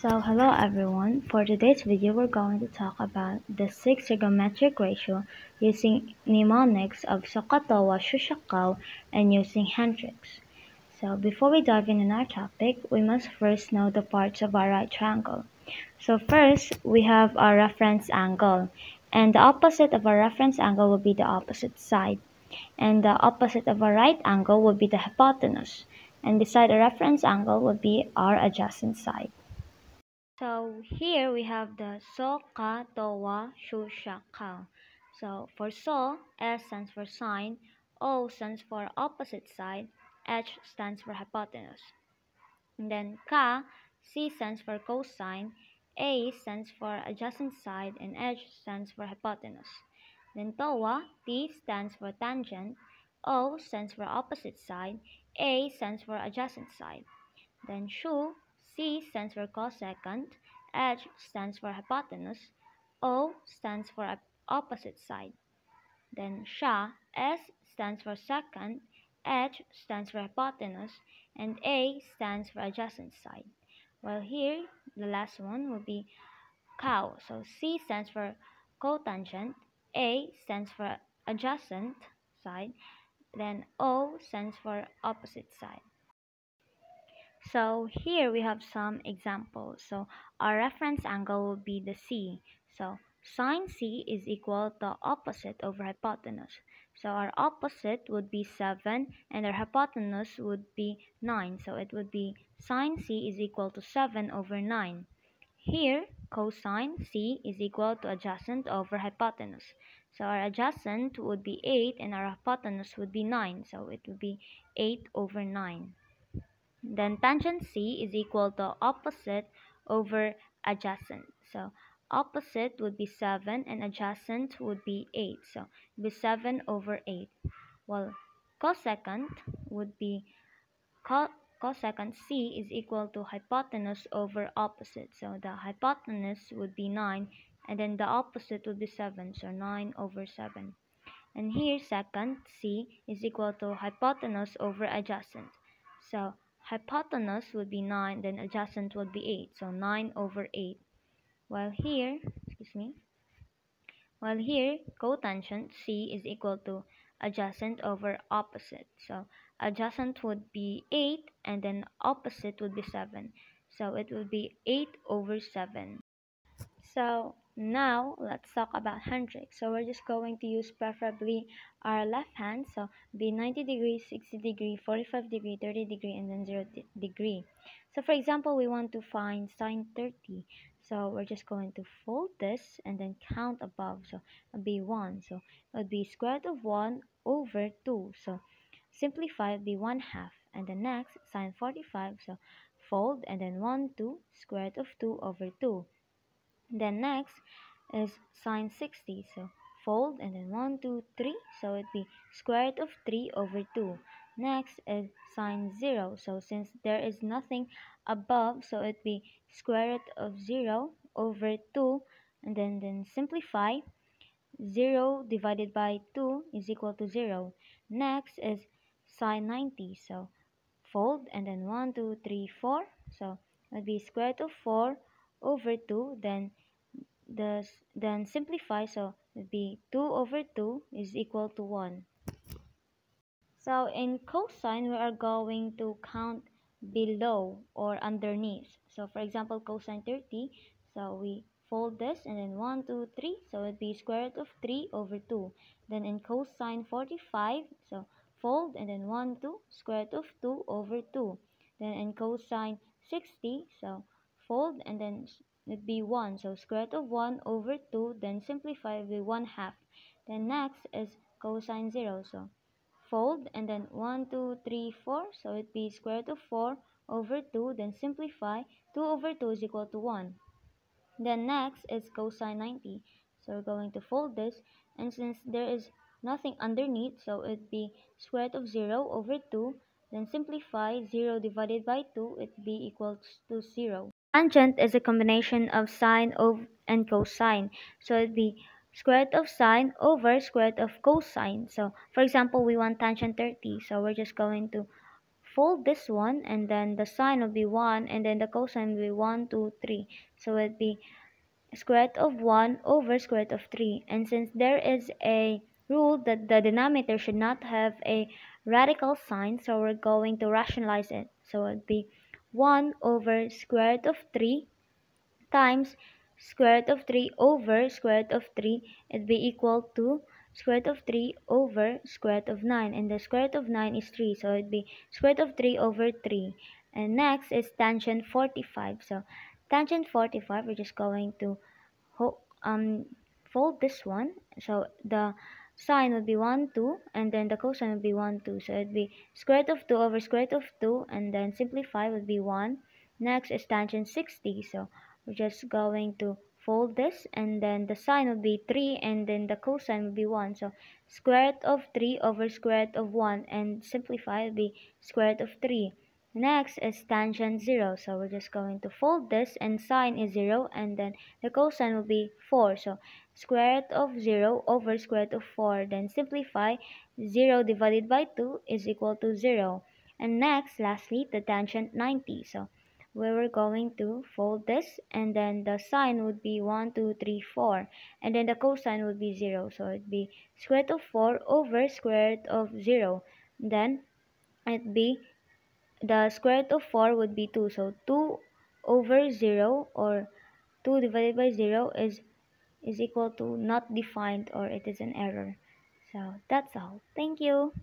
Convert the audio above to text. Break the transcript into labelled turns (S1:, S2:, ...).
S1: So hello everyone, for today's video we're going to talk about the 6 trigonometric ratio using mnemonics of SOHCAHTOA, SHOSHOKAW, and using Hendrix. So before we dive in our topic, we must first know the parts of our right triangle. So first, we have our reference angle, and the opposite of our reference angle will be the opposite side, and the opposite of our right angle will be the hypotenuse, and beside the reference angle will be our adjacent side. So here we have the SOHCAHTOA, SHOSHOKAW. So for So, S stands for sine, O stands for opposite side, H stands for hypotenuse. And then Ka, C stands for cosine, A stands for adjacent side, and H stands for hypotenuse. Then Toa, T stands for tangent, O stands for opposite side, A stands for adjacent side. Then Shu, C stands for cosecant, H stands for hypotenuse, O stands for opposite side. Then Sha, S stands for secant, H stands for hypotenuse, and A stands for adjacent side. While here, the last one will be Cow. So C stands for cotangent, A stands for adjacent side, then O stands for opposite side. So here we have some examples. So our reference angle will be the C. So sine C is equal to opposite over hypotenuse. So our opposite would be 7 and our hypotenuse would be 9. So it would be sine C is equal to 7 over 9. Here, cosine C is equal to adjacent over hypotenuse. So our adjacent would be 8 and our hypotenuse would be 9. So it would be 8 over 9. Then tangent C is equal to opposite over adjacent. So opposite would be 7 and adjacent would be 8. So it would be 7 over 8. While cosecant would be cosecant C is equal to hypotenuse over opposite. So the hypotenuse would be 9 and then the opposite would be 7. So 9 over 7. And here secant C is equal to hypotenuse over adjacent. So hypotenuse would be 9, then adjacent would be 8. So 9 over 8. While here, cotangent C is equal to adjacent over opposite. So adjacent would be 8 and then opposite would be 7. So it would be 8 over 7. So now let's talk about Hendrix. So we're just going to use preferably our left hand. So be 90 degrees, 60 degree, 45 degree, 30 degree, and then 0 degree. So for example, we want to find sine 30. So we're just going to fold this and then count above. So it'll be 1. So it would be square root of 1 over 2. So simplify, it'll be 1/2. And the next, sine 45. So fold and then 1, 2, square root of 2 over 2. Then next is sine 60. So fold and then 1, 2, 3. So it'd be square root of 3 over 2. Next is sine 0. So since there is nothing above, so it'd be square root of 0 over 2. And then simplify. 0 divided by 2 is equal to 0. Next is sine 90. So fold and then 1, 2, 3, 4. So it would be square root of 4 over 2. Then simplify, so it would be 2 over 2 is equal to 1. So in cosine, we are going to count below or underneath. So for example, cosine 30, so we fold this and then 1, 2, 3, so it would be square root of 3 over 2. Then in cosine 45, so fold and then 1, 2, square root of 2 over 2. Then in cosine 60, so fold and then it'd be 1, so square root of 1 over 2, then simplify, it will be 1/2. Then next is cosine 0, so fold and then 1, 2, 3, 4, so it'd be square root of 4 over 2, then simplify, 2 over 2 is equal to 1. Then next is cosine 90, so we're going to fold this, and since there is nothing underneath, so it'd be square root of 0 over 2, then simplify, 0 divided by 2, it'd be equal to 0. Tangent is a combination of sine and cosine, so it'd be square root of sine over square root of cosine. So for example, we want tangent 30, so we're just going to fold this one, and then the sine will be 1, and then the cosine will be 1, 2, 3. So it will be square root of 1 over square root of 3. And since there is a rule that the denominator should not have a radical sign, so we're going to rationalize it. So it will be 1 over square root of 3 times square root of 3 over square root of 3, it be equal to square root of 3 over square root of 9, and the square root of 9 is 3, so it'd be square root of 3 over 3. And next is tangent 45. So tangent 45, we're just going to fold this one, so the sine would be 1 2, and then the cosine would be 1 2, so it'd be square root of 2 over square root of 2, and then simplify would be 1. Next is tangent 60, so we're just going to fold this, and then the sine will be 3, and then the cosine will be 1. So square root of 3 over square root of 1, and simplify will be square root of 3. Next is tangent 0. So we're just going to fold this, and sine is 0, and then the cosine will be 4. So square root of 0 over square root of 4. Then simplify, 0 divided by 2 is equal to 0. And next, lastly, the tangent 90. So we were going to fold this, and then the sine would be 1 2 3 4, and then the cosine would be 0, so it'd be square root of 4 over square root of 0. Then it'd be the square root of 4 would be 2, so 2 over 0, or 2 divided by 0 is equal to not defined, or it is an error. So that's all. Thank you.